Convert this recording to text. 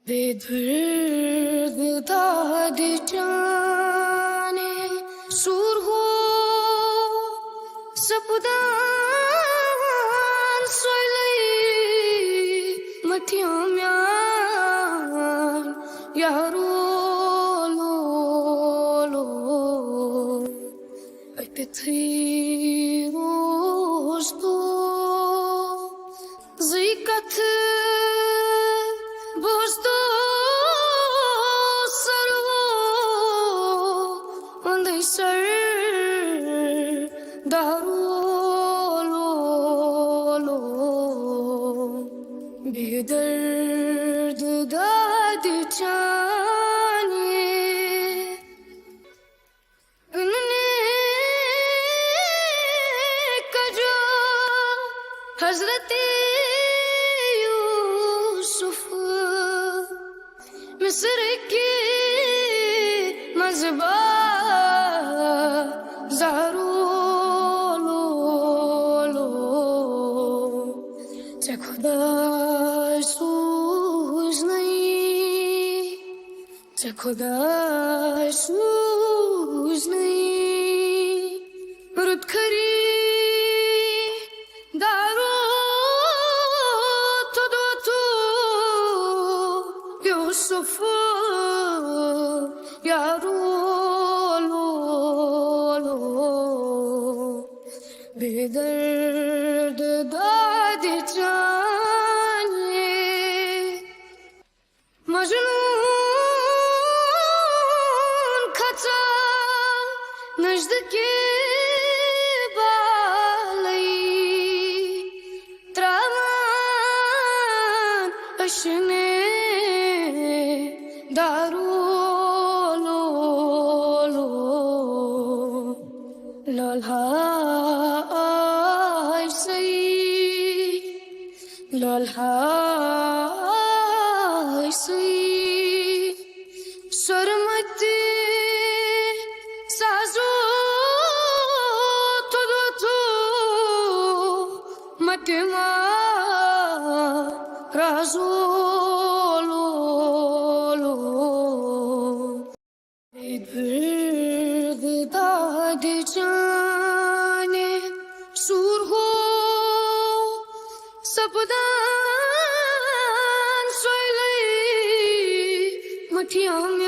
बेदर्द दाद जाने सूर हो सपदान सोलई मथियों म्यान यारो लो लो अते थी रोस्तो जिकथ बोस्तो सरवो अंधे सर दारू लो लो बेदर्द दाद जाने उन्होंने कजो हजरते मिस्र के मज़बा ज़ारो लो लो चे खुदा सूझ नहीं चे खुदा सूझ नहीं रुत खरी दारो तो दो तो Yusuf यारो लो लो बेदर्द दाद जाने मजनून खचा नज़दीके बालई त्रावान अशने दारू लो लो लल्हाय सई सरमती साजो तो दो तो मतिमा राजो बेदर्द दाद जाने सूर हो सपदान सोलई मथियों